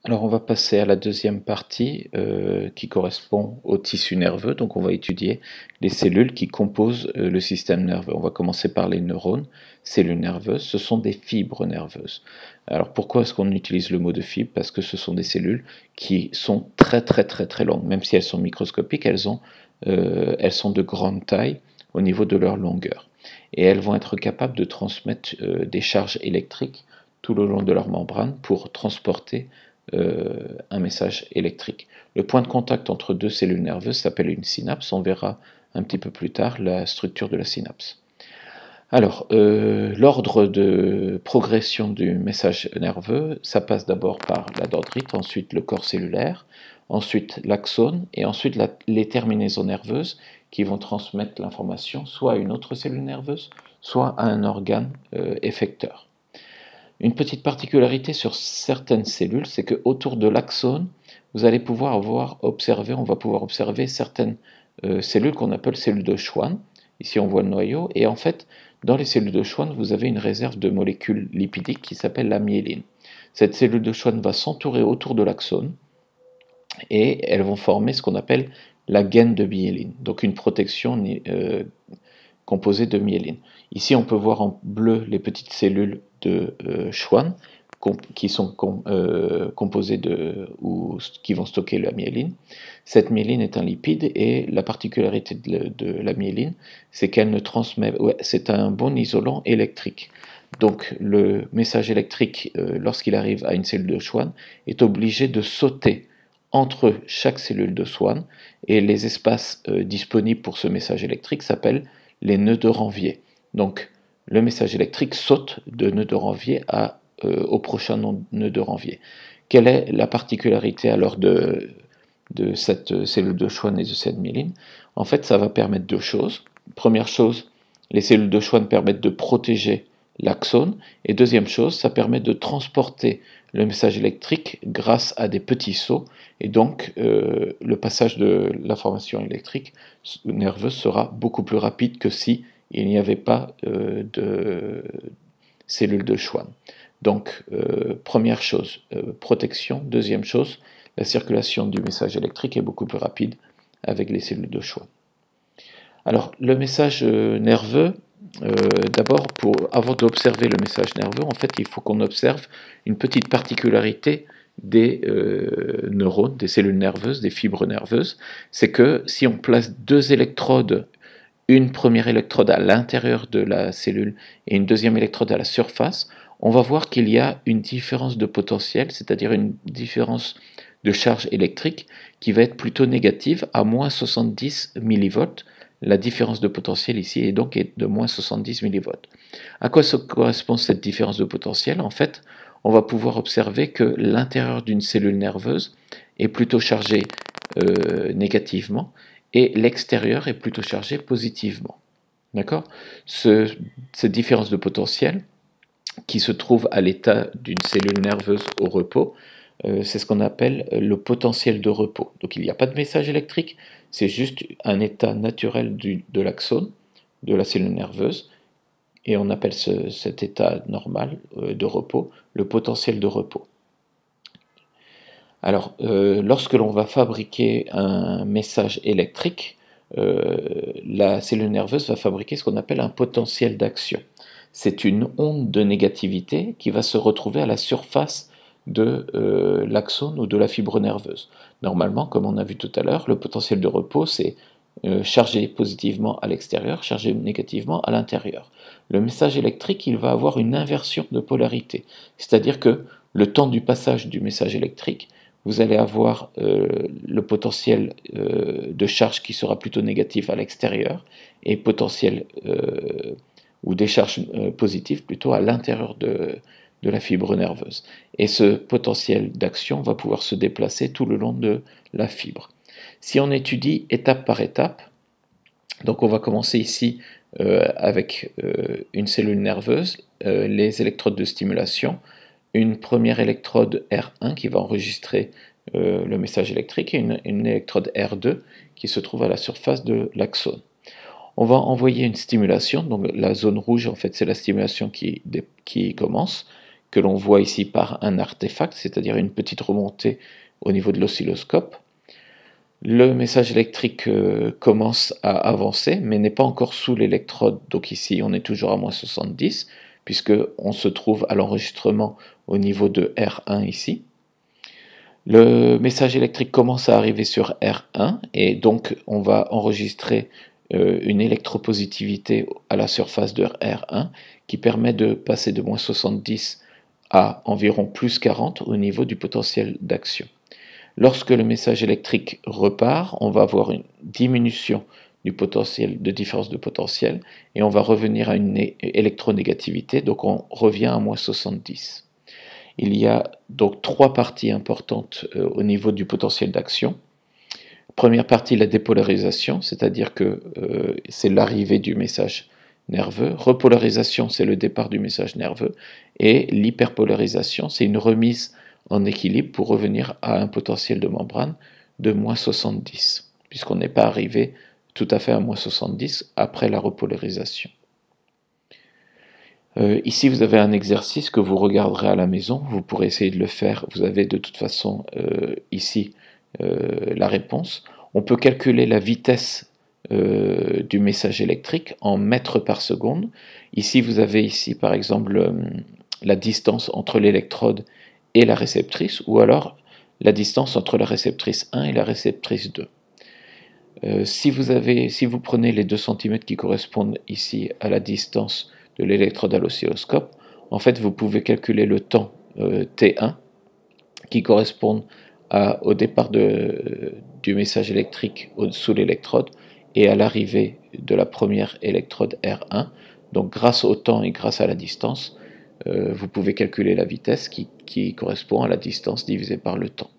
Alors on va passer à la deuxième partie qui correspond au tissu nerveux. Donc on va étudier les cellules qui composent le système nerveux. On va commencer par les neurones, cellules nerveuses. Ce sont des fibres nerveuses. Alors pourquoi est-ce qu'on utilise le mot de fibre? Parce que ce sont des cellules qui sont très longues. Même si elles sont microscopiques, elles sont de grande taille au niveau de leur longueur. Et elles vont être capables de transmettre des charges électriques tout le long de leur membrane pour transporter un message électrique. Le point de contact entre deux cellules nerveuses s'appelle une synapse. On verra un petit peu plus tard la structure de la synapse. Alors, l'ordre de progression du message nerveux, ça passe d'abord par la dendrite, ensuite le corps cellulaire, ensuite l'axone et ensuite les terminaisons nerveuses qui vont transmettre l'information soit à une autre cellule nerveuse, soit à un organe effecteur. Une petite particularité sur certaines cellules, c'est qu'autour de l'axone, vous allez pouvoir on va pouvoir observer certaines cellules qu'on appelle cellules de Schwann. Ici, on voit le noyau. Et en fait, dans les cellules de Schwann, vous avez une réserve de molécules lipidiques qui s'appelle la myéline. Cette cellule de Schwann va s'entourer autour de l'axone et elles vont former ce qu'on appelle la gaine de myéline, donc une protection composée de myéline. Ici, on peut voir en bleu les petites cellules de Schwann qui sont composées qui vont stocker la myéline. Cette myéline est un lipide et la particularité de la myéline, c'est qu'elle ne transmet, c'est un bon isolant électrique. Donc le message électrique, lorsqu'il arrive à une cellule de Schwann, est obligé de sauter entre chaque cellule de Schwann et les espaces disponibles pour ce message électrique s'appellent les nœuds de Ranvier. Donc le message électrique saute de nœud de Ranvier au prochain nœud de Ranvier. Quelle est la particularité alors de cette cellule de Schwann et de cette myéline? En fait, ça va permettre deux choses. Première chose, les cellules de Schwann permettent de protéger l'axone. Et deuxième chose, ça permet de transporter le message électrique grâce à des petits sauts. Et donc, le passage de l'information électrique nerveuse sera beaucoup plus rapide que si il n'y avait pas de cellules de Schwann. Donc, première chose, protection. Deuxième chose, la circulation du message électrique est beaucoup plus rapide avec les cellules de Schwann. Alors, le message nerveux, d'abord, avant d'observer le message nerveux, en fait, il faut qu'on observe une petite particularité des neurones, des cellules nerveuses, des fibres nerveuses. C'est que si on place deux électrodes, une première électrode à l'intérieur de la cellule et une deuxième électrode à la surface, on va voir qu'il y a une différence de potentiel, c'est-à-dire une différence de charge électrique qui va être plutôt négative à moins 70 millivolts. La différence de potentiel ici est donc de moins 70 millivolts. À quoi correspond cette différence de potentiel? En fait, on va pouvoir observer que l'intérieur d'une cellule nerveuse est plutôt chargé négativement et l'extérieur est plutôt chargé positivement. D'accord? Cette différence de potentiel qui se trouve à l'état d'une cellule nerveuse au repos, c'est ce qu'on appelle le potentiel de repos. Donc il n'y a pas de message électrique, c'est juste un état naturel de l'axone, de la cellule nerveuse, et on appelle cet état normal de repos le potentiel de repos. Alors, lorsque l'on va fabriquer un message électrique, la cellule nerveuse va fabriquer ce qu'on appelle un potentiel d'action. C'est une onde de négativité qui va se retrouver à la surface de l'axone ou de la fibre nerveuse. Normalement, comme on a vu tout à l'heure, le potentiel de repos, c'est chargé positivement à l'extérieur, chargé négativement à l'intérieur. Le message électrique, il va avoir une inversion de polarité, c'est-à-dire que le temps du passage du message électrique, vous allez avoir le potentiel de charge qui sera plutôt négatif à l'extérieur et potentiel ou des charges positives plutôt à l'intérieur de la fibre nerveuse. Et ce potentiel d'action va pouvoir se déplacer tout le long de la fibre. Si on étudie étape par étape, donc on va commencer ici avec une cellule nerveuse, les électrodes de stimulation, une première électrode R1 qui va enregistrer le message électrique et une électrode R2 qui se trouve à la surface de l'axone. On va envoyer une stimulation, donc la zone rouge en fait c'est la stimulation qui commence, que l'on voit ici par un artefact, c'est-à-dire une petite remontée au niveau de l'oscilloscope. Le message électrique commence à avancer, mais n'est pas encore sous l'électrode. Donc ici, on est toujours à moins 70, puisqu'on se trouve à l'enregistrement au niveau de R1 ici. Le message électrique commence à arriver sur R1, et donc on va enregistrer une électropositivité à la surface de R1 qui permet de passer de moins 70 à environ plus 40 au niveau du potentiel d'action. Lorsque le message électrique repart, on va avoir une diminution du potentiel, de différence de potentiel, et on va revenir à une électronégativité, donc on revient à moins 70. Il y a donc trois parties importantes au niveau du potentiel d'action. Première partie, la dépolarisation, c'est-à-dire que c'est l'arrivée du message nerveux. Repolarisation, c'est le départ du message nerveux. Et l'hyperpolarisation, c'est une remise en équilibre pour revenir à un potentiel de membrane de moins 70, puisqu'on n'est pas arrivé tout à fait à moins 70 après la repolarisation. Ici, vous avez un exercice que vous regarderez à la maison. Vous pourrez essayer de le faire. Vous avez de toute façon ici la réponse. On peut calculer la vitesse du message électrique en mètres par seconde. Ici, vous avez ici, par exemple, la distance entre l'électrode et la réceptrice, ou alors la distance entre la réceptrice 1 et la réceptrice 2. Si vous prenez les 2 cm qui correspondent ici à la distance de l'électrode à l'oscilloscope, en fait, vous pouvez calculer le temps T1 qui correspond au départ du message électrique sous l'électrode et à l'arrivée de la première électrode R1. Donc grâce au temps et grâce à la distance, vous pouvez calculer la vitesse qui correspond à la distance divisée par le temps.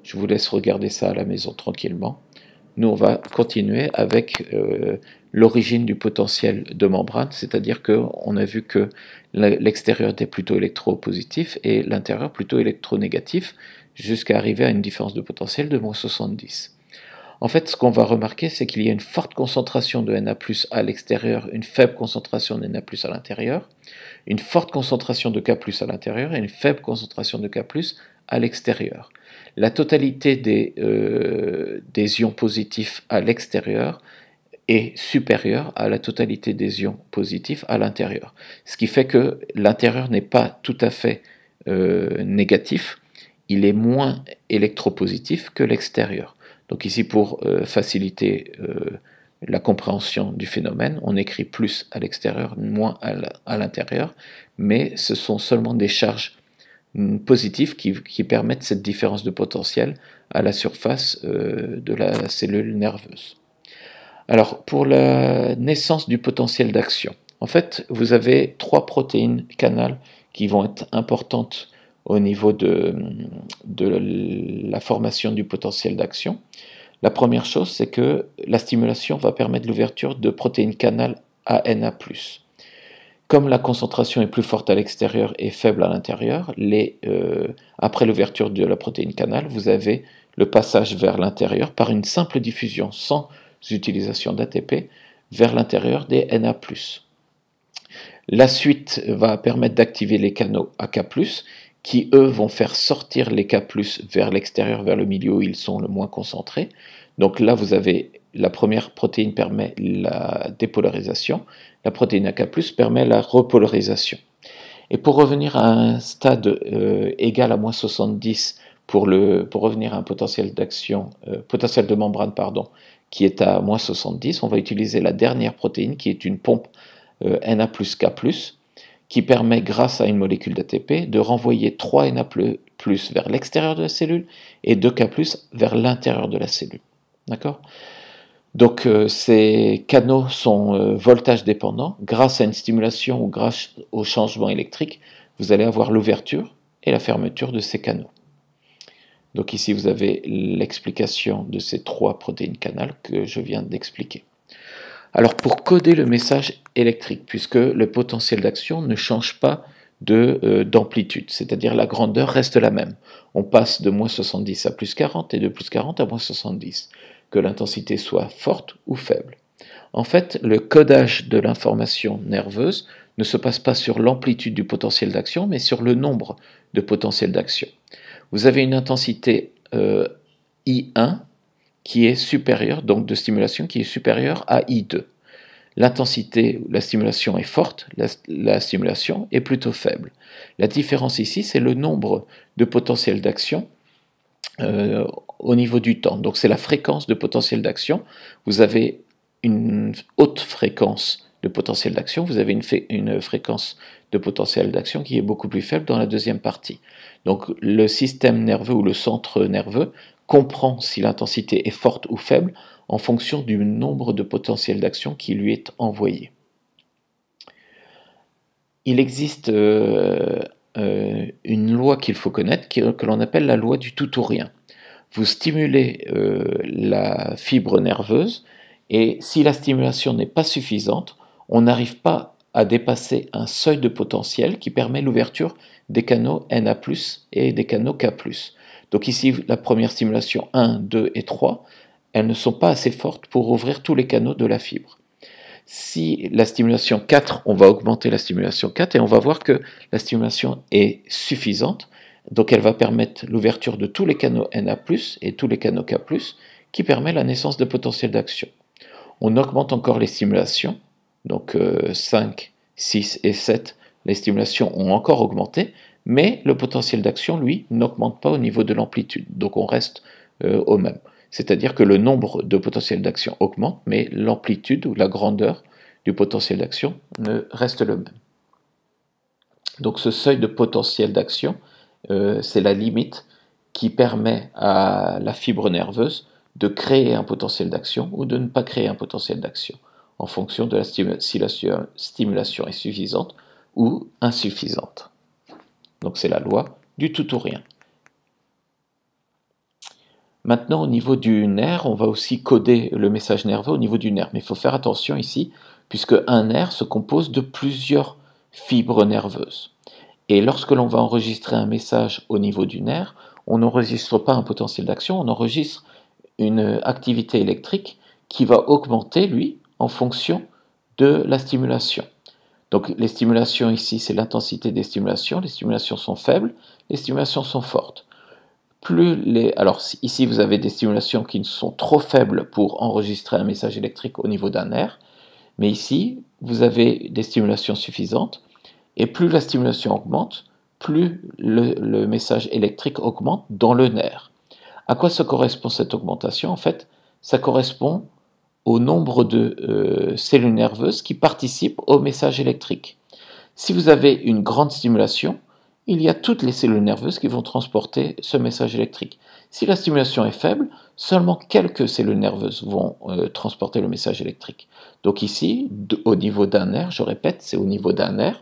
Je vous laisse regarder ça à la maison tranquillement. Nous, on va continuer avec l'origine du potentiel de membrane, c'est-à-dire qu'on a vu que l'extérieur était plutôt électropositif et l'intérieur plutôt électronégatif, jusqu'à arriver à une différence de potentiel de moins 70. En fait, ce qu'on va remarquer, c'est qu'il y a une forte concentration de Na+ à l'extérieur, une faible concentration de Na+ à l'intérieur, une forte concentration de K+ à l'intérieur et une faible concentration de K+ à l'extérieur. La totalité des ions positifs à l'extérieur est supérieure à la totalité des ions positifs à l'intérieur. Ce qui fait que l'intérieur n'est pas tout à fait négatif, il est moins électropositif que l'extérieur. Donc ici, pour faciliter la compréhension du phénomène, on écrit plus à l'extérieur, moins à l'intérieur, mais ce sont seulement des charges positives qui permettent cette différence de potentiel à la surface de la cellule nerveuse. Alors, pour la naissance du potentiel d'action, en fait, vous avez 3 protéines canales qui vont être importantes au niveau de la formation du potentiel d'action. La première chose, c'est que la stimulation va permettre l'ouverture de protéines canales ANA+. Comme la concentration est plus forte à l'extérieur et faible à l'intérieur, après l'ouverture de la protéine canale, vous avez le passage vers l'intérieur par une simple diffusion sans utilisation d'ATP vers l'intérieur des Na+. La suite va permettre d'activer les canaux AK+, qui eux vont faire sortir les K+ vers l'extérieur, vers le milieu où ils sont le moins concentrés. Donc là, vous avez la première protéine permet la dépolarisation, la protéine AK+ permet la repolarisation. Et pour revenir à un stade égal à moins 70 pour revenir à un potentiel d'action, potentiel de membrane qui est à moins 70, on va utiliser la dernière protéine qui est une pompe Na+, K+, qui permet, grâce à une molécule d'ATP, de renvoyer 3 Na+, vers l'extérieur de la cellule et 2 K+, vers l'intérieur de la cellule. D'accord ? Donc ces canaux sont voltage dépendants. Grâce à une stimulation ou grâce au changement électrique, vous allez avoir l'ouverture et la fermeture de ces canaux. Donc ici, vous avez l'explication de ces 3 protéines canales que je viens d'expliquer. Alors pour coder le message électrique, puisque le potentiel d'action ne change pas d'amplitude, c'est-à-dire la grandeur reste la même. On passe de moins 70 à plus 40 et de plus 40 à moins 70, que l'intensité soit forte ou faible. En fait, le codage de l'information nerveuse ne se passe pas sur l'amplitude du potentiel d'action, mais sur le nombre de potentiels d'action. Vous avez une intensité I1 qui est supérieure, donc de stimulation, qui est supérieure à I2. L'intensité, la stimulation est forte, la stimulation est plutôt faible. La différence ici, c'est le nombre de potentiels d'action au niveau du temps. Donc c'est la fréquence de potentiel d'action. Vous avez une haute fréquence de potentiel d'action, vous avez une fréquence de potentiel d'action qui est beaucoup plus faible dans la deuxième partie. Donc le système nerveux ou le centre nerveux comprend si l'intensité est forte ou faible en fonction du nombre de potentiels d'action qui lui est envoyé. Il existe une loi qu'il faut connaître que l'on appelle la loi du tout ou rien. Vous stimulez la fibre nerveuse et si la stimulation n'est pas suffisante, on n'arrive pas à dépasser un seuil de potentiel qui permet l'ouverture des canaux Na+, et des canaux K+. Donc ici, la première stimulation 1, 2 et 3, elles ne sont pas assez fortes pour ouvrir tous les canaux de la fibre. Si la stimulation 4, on va augmenter la stimulation 4 et on va voir que la stimulation est suffisante, donc elle va permettre l'ouverture de tous les canaux Na+, et tous les canaux K+, qui permet la naissance de potentiel d'action. On augmente encore les stimulations, donc 5, 6 et 7, les stimulations ont encore augmenté, mais le potentiel d'action, lui, n'augmente pas au niveau de l'amplitude, donc on reste au même. C'est-à-dire que le nombre de potentiels d'action augmente, mais l'amplitude ou la grandeur du potentiel d'action reste le même. Donc ce seuil de potentiel d'action, c'est la limite qui permet à la fibre nerveuse de créer un potentiel d'action ou de ne pas créer un potentiel d'action, en fonction de si la stimulation est suffisante ou insuffisante. Donc c'est la loi du tout ou rien. Maintenant, au niveau du nerf, on va aussi coder le message nerveux au niveau du nerf. Mais il faut faire attention ici, puisque un nerf se compose de plusieurs fibres nerveuses. Et lorsque l'on va enregistrer un message au niveau du nerf, on n'enregistre pas un potentiel d'action, on enregistre une activité électrique qui va augmenter, lui, en fonction de la stimulation. Donc les stimulations ici, c'est l'intensité des stimulations. Les stimulations sont faibles, les stimulations sont fortes. Alors ici, vous avez des stimulations qui sont trop faibles pour enregistrer un message électrique au niveau d'un nerf, mais ici, vous avez des stimulations suffisantes, et plus la stimulation augmente, plus le message électrique augmente dans le nerf. À quoi ça correspond cette augmentation? En fait, ça correspond au nombre de cellules nerveuses qui participent au message électrique. Si vous avez une grande stimulation, il y a toutes les cellules nerveuses qui vont transporter ce message électrique. Si la stimulation est faible, seulement quelques cellules nerveuses vont transporter le message électrique. Donc ici, au niveau d'un nerf, je répète, c'est au niveau d'un nerf,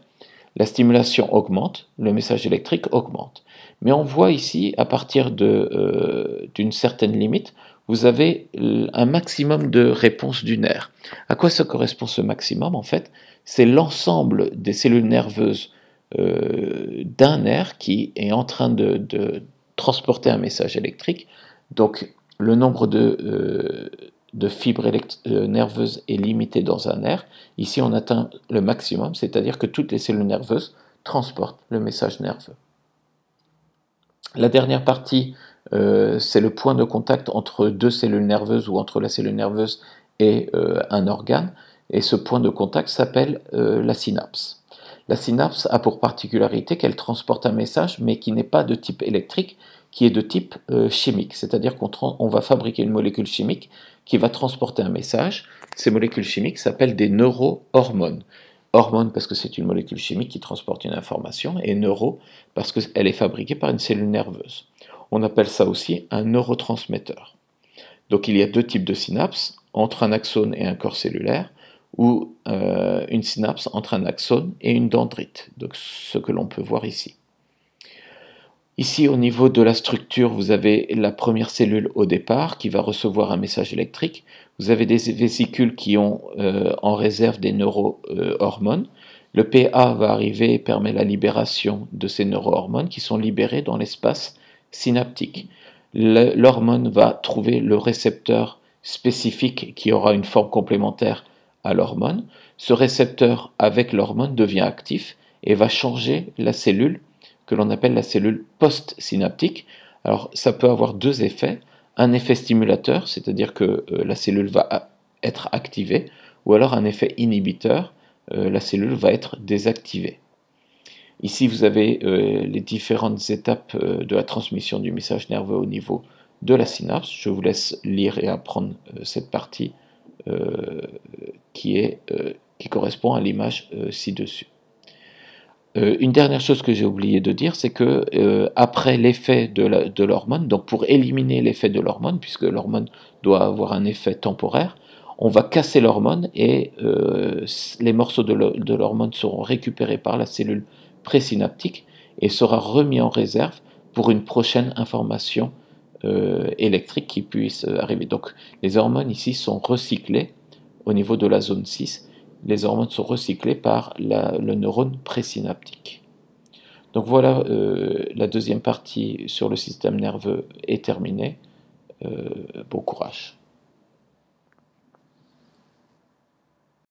la stimulation augmente, le message électrique augmente. Mais on voit ici, à partir d'une certaine limite, vous avez un maximum de réponse du nerf. À quoi ça correspond ce maximum? En fait, c'est l'ensemble des cellules nerveuses d'un nerf qui est en train de transporter un message électrique. Donc le nombre de fibres nerveuses est limité dans un nerf. Ici on atteint le maximum, c'est-à-dire que toutes les cellules nerveuses transportent le message nerveux. La dernière partie, c'est le point de contact entre deux cellules nerveuses ou entre la cellule nerveuse et un organe. Et ce point de contact s'appelle la synapse. La synapse a pour particularité qu'elle transporte un message, mais qui n'est pas de type électrique, qui est de type chimique. C'est-à-dire qu'on va fabriquer une molécule chimique qui va transporter un message. Ces molécules chimiques s'appellent des neurohormones. Hormone parce que c'est une molécule chimique qui transporte une information, et neuro parce qu'elle est fabriquée par une cellule nerveuse. On appelle ça aussi un neurotransmetteur. Donc il y a deux types de synapses, entre un axone et un corps cellulaire, ou une synapse entre un axone et une dendrite, donc ce que l'on peut voir ici. Ici, au niveau de la structure, vous avez la première cellule au départ qui va recevoir un message électrique. Vous avez des vésicules qui ont en réserve des neurohormones. Le PA va arriver et permet la libération de ces neurohormones qui sont libérées dans l'espace synaptique. L'hormone va trouver le récepteur spécifique qui aura une forme complémentaire à l'hormone. Ce récepteur avec l'hormone devient actif et va changer la cellule que l'on appelle la cellule post-synaptique. Alors ça peut avoir deux effets. Un effet stimulateur, c'est-à-dire que la cellule va être activée, ou alors un effet inhibiteur, la cellule va être désactivée. Ici, vous avez les différentes étapes de la transmission du message nerveux au niveau de la synapse. Je vous laisse lire et apprendre cette partie qui correspond à l'image ci-dessus. Une dernière chose que j'ai oublié de dire, c'est que après l'effet de l'hormone, donc pour éliminer l'effet de l'hormone, puisque l'hormone doit avoir un effet temporaire, on va casser l'hormone et les morceaux de l'hormone seront récupérés par la cellule présynaptique et sera remis en réserve pour une prochaine information électrique qui puisse arriver. Donc les hormones ici sont recyclées au niveau de la zone 6. Les hormones sont recyclées par le neurone présynaptique. Donc voilà, la deuxième partie sur le système nerveux est terminée. Bon courage.